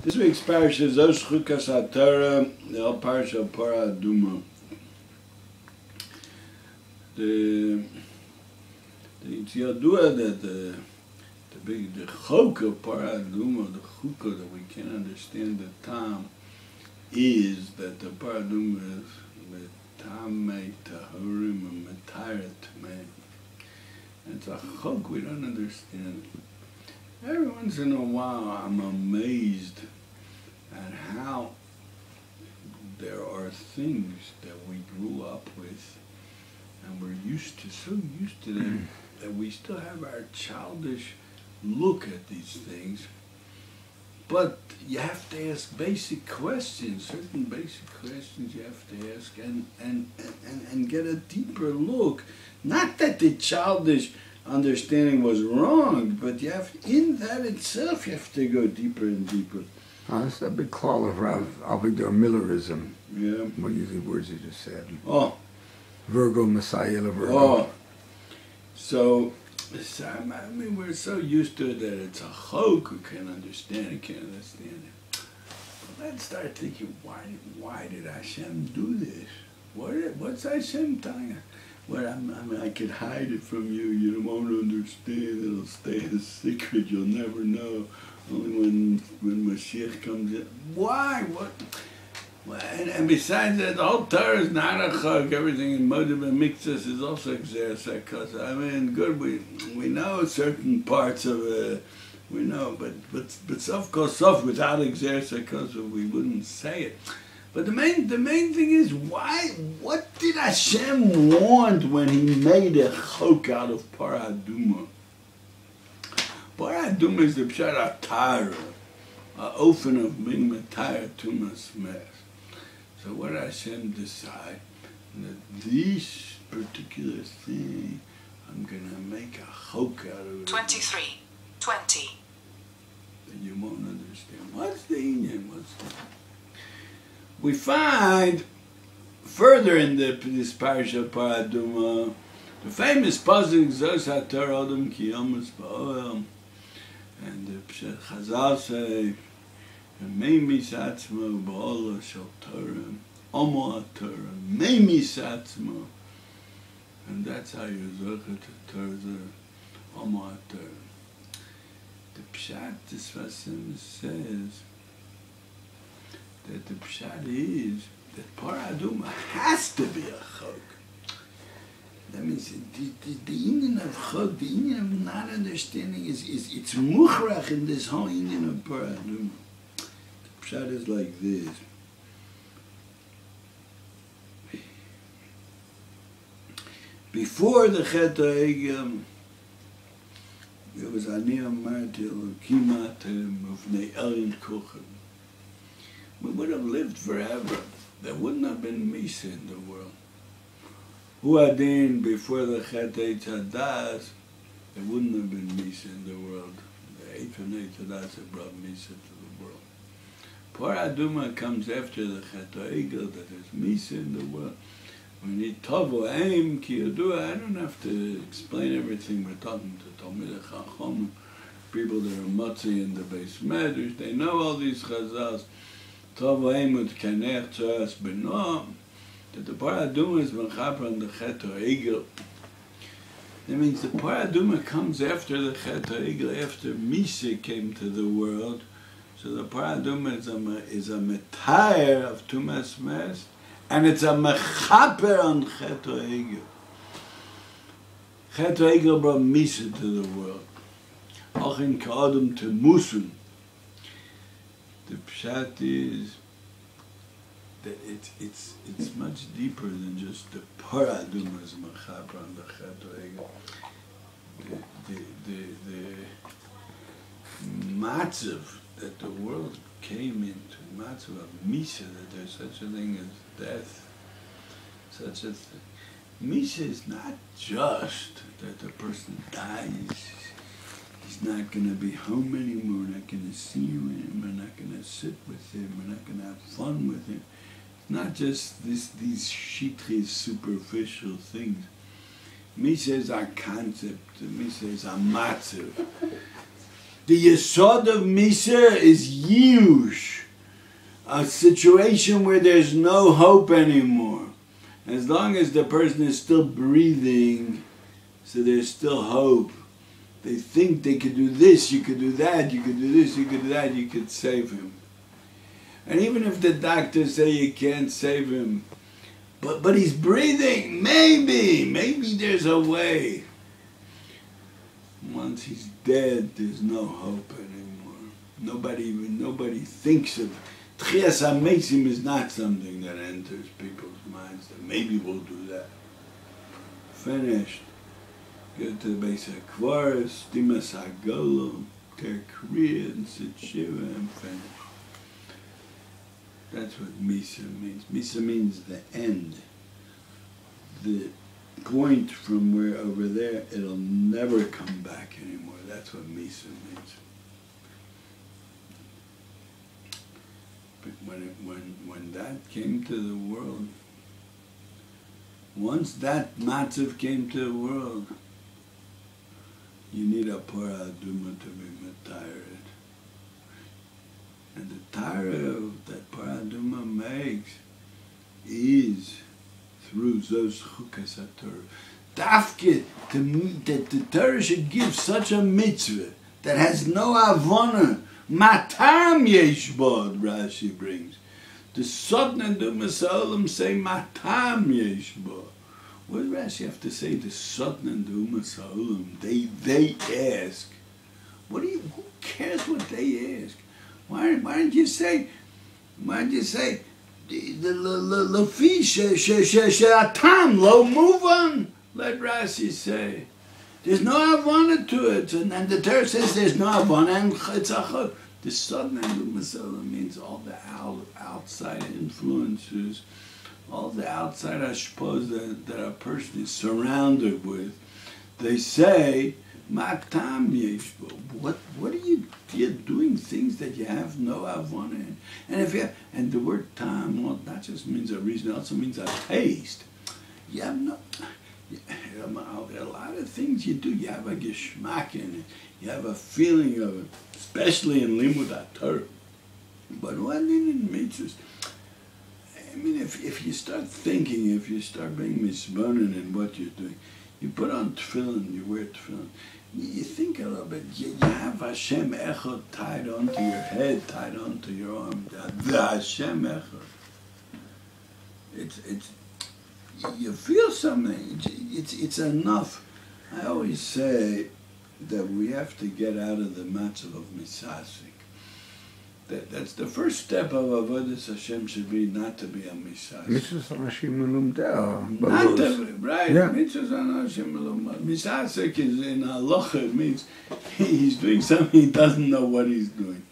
This week's Parsha is those chukas Torah, the whole Parsha of Parah Aduma. It's yadua that the chok of Parah Aduma, the chukah that we can't understand the tam, is that the Parah Aduma is metamei tahorim and metaira tamei. It's a chok we don't understand. Every once in a while, I'm amazed at how there are things that we grew up with and we're so used to them, that we still have our childish look at these things. But you have to ask basic questions, certain basic questions you have to ask and get a deeper look. Not that the childish understanding was wrong, but you have, in that itself, you have to go deeper and deeper. That's a big call of Avigdor Millerism. Yeah. What are the words you just said? Oh. Virgo, Messiah, Virgo. Oh. So, I mean, we're so used to it that it's a chok, we can't understand it, But let's start thinking, why did Hashem do this? What's Hashem telling us? Well, I could hide it from you. You won't understand. It'll stay a secret. You'll never know. Only when Mashiach comes in. Why? What? Well, and besides that, the whole Torah is not a chok. Everything in Modim and Mikzas is also elazer. Because I mean, good. We know certain parts of it. We know, but sof kosof without elazer, because we wouldn't say it. But the main thing is, why? What did Hashem want when He made a chok out of Parah Aduma? Parah Aduma is the pshat Torah, an ofen of being metaira tumas mes. So what did Hashem decide? That this particular thing, I'm gonna make a chok out of it. 23:20. And you won't understand. What's the inyan? We find further in this Parsha Parah Aduma, the famous pasuk Zos HaTorah Adam Ki Yomas Ba'olam, and the Chazal say, Meimis Atzmo Ba'olah Shel Torah, Omo HaTorah, Meimis Atzmo, and that's how you zoch to Torah, Omo HaTorah. The Pshat, this Vasim says, that the pshat is that Parah Aduma has to be a chok. That means the union of chok, the union of not understanding it's muchrach in this whole union of Parah Aduma. The pshat is like this. Before the Chet HaEgel, there was Ani Amarti Elokim Atem Uvnei Elin Kuchen. We would have lived forever. There wouldn't have been Misa in the world. Hu Adin, before the Chet HaDas, there wouldn't have been Misa in the world. The Eitan HaDas have brought Misa to the world. Parah Aduma comes after the Chet HaEgel, that there's Misa in the world. We need Tovo Aim, Ki Yadua. I don't have to explain everything. We're talking to Talmidei Chacham, people that are Motzi in the base medrash. They know all these Chazals. Tovo Aimut Kanech Tzoras Benoam, that the Parah Aduma is Mechaper on the Chet HaEgel. That means the Parah Aduma comes after the Chet HaEgel, after Misa came to the world. So the Parah Aduma is a metair of Tumas Mes, and it's a Mechaper on Chet HaEgel. Chet HaEgel brought Misa to the world. Achin Ka'adam to Musun. The pshat is that it's much deeper than just the Parah Aduma's mechaper on the Chet HaEgel. The matzav that the world came into, matzav of Misa, that there's such a thing as death, such a thing. Misa is not just that the person dies. He's not going to be home anymore. We're not going to see him. We're not going to sit with him. We're not going to have fun with him. It's not just these shitri, superficial things. Misa is our concept. Misa is our matzav. The yesod of Misa is yush, a situation where there's no hope anymore. As long as the person is still breathing, so there's still hope. They think they could do this, you could do that, you could do this, you could do that, you could save him. And even if the doctors say you can't save him, but he's breathing, maybe there's a way. Once he's dead, there's no hope anymore. Nobody thinks of Tchias HaMeisim is not something that enters people's minds, that maybe we'll do that. Finished. Go to the base of Kvaris, Dimas HaGolo, Ter Kriya, and Sit Shiva, and finish. That's what Misa means. Misa means the end. The point from where over there, it'll never come back anymore. That's what Misa means. But when that came to the world, once that matzav came to the world, you need a Torah Aduma to be metired. And the Torah that Torah Aduma makes is through those chukas Torah. Dafke, that the Torah should give such a mitzvah that has no avona. Matam yeshbod, Rashi brings. The Sodn and Dumas Olam say Matam yeshbod. What does Rashi have to say? The Sodn and Dumas Olam. They ask. Who cares what they ask? Why didn't you say the Lafi she'atam lo move on? Let Rashi say. There's no avana to it, and the Torah says there's no avana, and it's a chod. The Sodn and Dumasala means all the outside influences, all the outside ashpos that a person is surrounded with. They say, "Maktam yeshbo." What are you? You're doing things that you have no avana in, and the word tam, well, that just means a reason. It also means a taste. You have no. A lot of things you do, you have a geschmack in it, you have a feeling of it, especially in limud Torah. But what in mitzvahs? I mean, if you start thinking, if you start being misbonen in what you're doing, you put on tefillin, you wear tefillin, you think a little bit, you have Hashem echad tied onto your head, tied onto your arm, the Hashem echad. It's you feel something. It's enough. I always say that we have to get out of the matzav of misasik. That's the first step of avodas Hashem should be not to be a misasik. Mitzvahs anashim melumdeh. Not to be, right? Yeah. Mitzvahs anashim melumdeh. Misasik is in halacha. It means he's doing something he doesn't know what he's doing.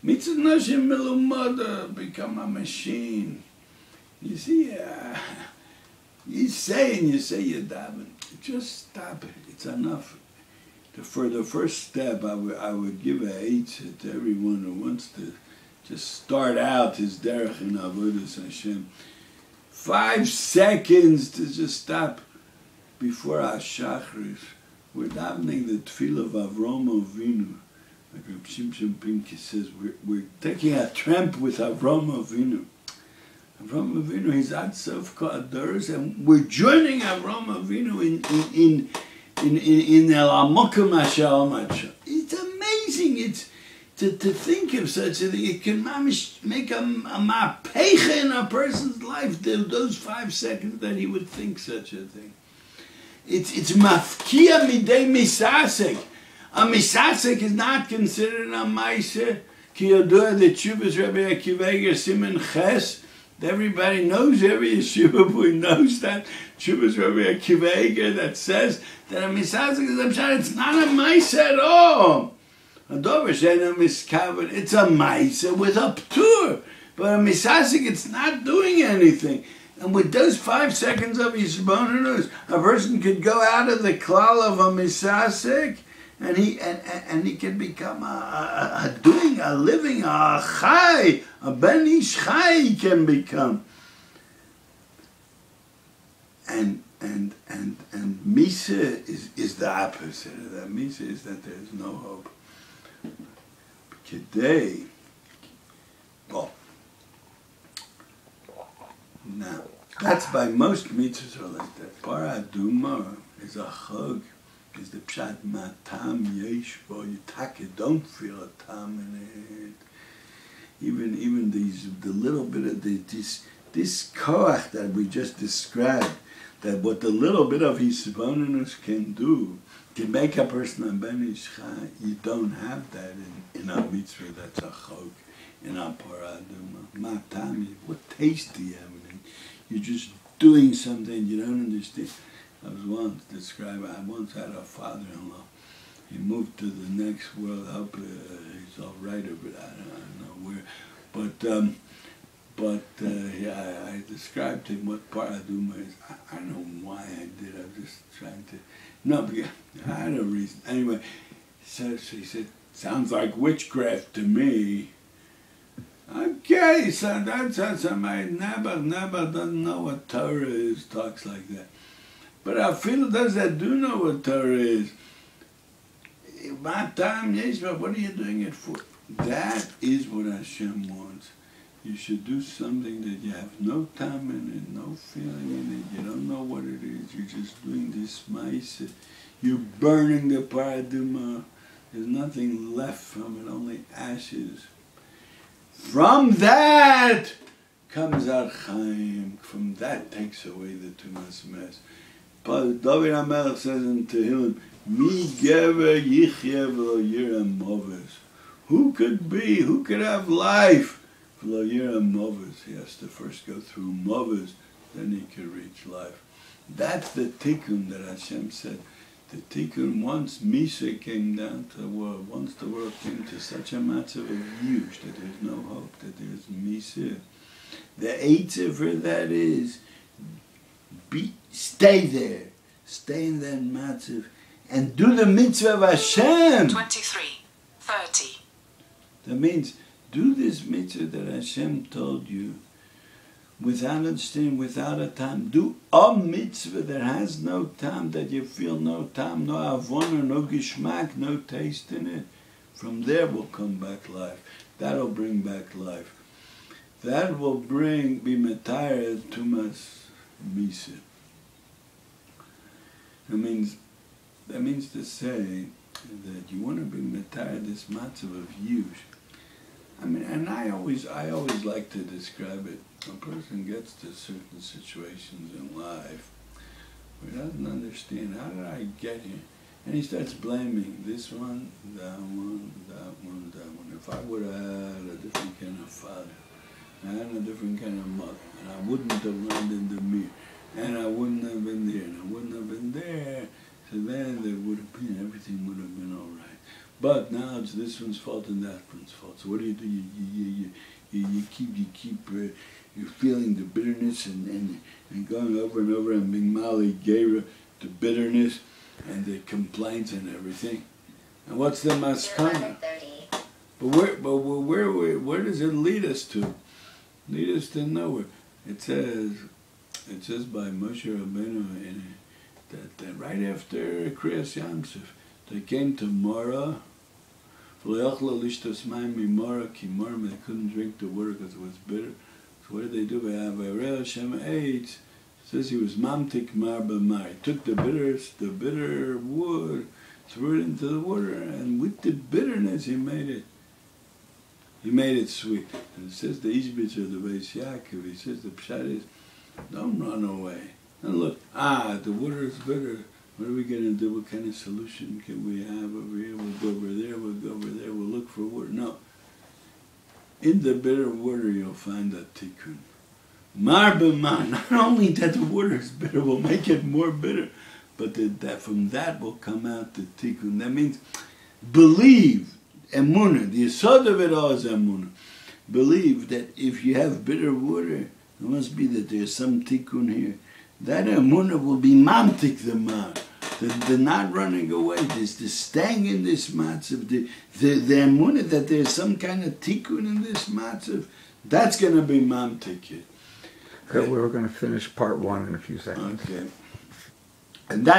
Mitzvahs anashim melumdeh, become a machine. You see. You say you daven. Just stop it. It's enough. For the first step, I would give a eitzah to everyone who wants to just start out his derech in avodas Hashem. 5 seconds to just stop before Hashachris. We're davening the tefillah of Avraham Avinu. Like Reb Shimshon Pinky says, we're taking a tramp with Avraham Avinu. Avraham Avinu, he's at Sofka Adoros, and we're joining Avraham Avinu in El Amokim Hashem. It's amazing. It's to think of such a thing. It can make a mapecha in a person's life. Those 5 seconds that he would think such a thing. It's mafkia midei misasek. A misasek is not considered a ma'aser. Ki yodua the chuvas Rabbi Akiva Eiger Siman Ches. Everybody knows, every yeshiva boy knows that. Chuvas Rabbi Akiva Eiger that says that a misasek is a pshat. It's not a ma'aser at all. A dover she'eino miskaven. It's a ma'aser with a ptur. But a misasek, it's not doing anything. And with those 5 seconds of yisbonenus, a person could go out of the klal of a misasek, and he can become a living, a chai, a ben ish chai he can become. And Misa is the opposite of that. Misa is that there's no hope. Today, well, now, that's by most mitzvahs are like that. Paraduma is a chug, is the pshat matam yesh bo. You don't feel a tam in it. Even the little bit of this koach that we just described, that what the little bit of hisbonenus can do, can make a person a ben ishcha. You don't have that in a mitzvah that's a chog, in a paraduma. Matam, what taste do you have in it? You're just doing something you don't understand. I once had a father-in-law. He moved to the next world. I hope he's all right over it. I don't know where. But I described to him what paraduma is. I don't know why I did. I was just trying to... No, because I had a reason. Anyway, so he said, sounds like witchcraft to me. Okay, so that's how somebody never doesn't know what Torah is, talks like that. But I feel those that do know what Torah is, my time, yes, but what are you doing it for? That is what Hashem wants. You should do something that you have no time in it, no feeling in it, you don't know what it is, you're just doing this ma'aseh. You're burning the paraduma, there's nothing left from it, only ashes. From that comes out Chaim. From that takes away the tumas mess. David HaMelech says in Tehillim, Mi gever yichye v'lo yireh moves. Who could have life? V'lo yireh moves. He has to first go through moves, then he can reach life. That's the tikkun that Hashem said. The tikkun, once Misa came down to the world, once the world came to such a matzav of yush, that there's no hope, that there's Misa. The elazer for that is, stay there, stay in that matzav, and do the mitzvah of Hashem. 23:30. That means, do this mitzvah that Hashem told you, without understanding, without a time. Do a mitzvah that has no time, that you feel no time, no avona, no gishmak, no taste in it. From there will come back life. That'll bring back life. That will be metired tumas misa. That means to say that you want to be metired this matzav of yush. And I always like to describe it. A person gets to certain situations in life where he doesn't understand, how did I get here? And he starts blaming this one, that one, that one, that one. If I would have had a different kind of father, I had a different kind of mother, and I wouldn't have learned in the mirror, and I wouldn't have been there, and I wouldn't have been there, so then there would have been, everything would have been all right. But now it's this one's fault and that one's fault. So what do? You keep you're feeling the bitterness and going over and over and being mali gera, the bitterness and the complaints and everything. And what's the maskana? But where does it lead us to? Lead us to nowhere. It says by Moshe Rabbeinu that right after Kriyas Yamsuf, they came to Mara. They couldn't drink the water because it was bitter. So what did they do? Hashem ate. Says he was mamtik mar b'mar. He took the bitter wood, threw it into the water, and with the bitterness he made it sweet. And it says the Ishbitz of the Beis Yaakov, he says the pshat is, don't run away. And look, the water is bitter. What are we going to do? What kind of solution can we have over here? We'll go over there, we'll look for water. No. In the bitter water you'll find a tikkun. Mar b'mar. Not only that the water is bitter, will make it more bitter, but that from that will come out the tikkun. That means believe, emunah. The yesod of it all is emunah. Believe that if you have bitter water, it must be that there's some tikkun here. That emunah will be mamtik the mar. The not running away, the staying in this matzav, the emunah that there's some kind of tikkun in this matzav, that's going to be mamtik it. Okay, we're going to finish part 1 in a few seconds. Okay. And that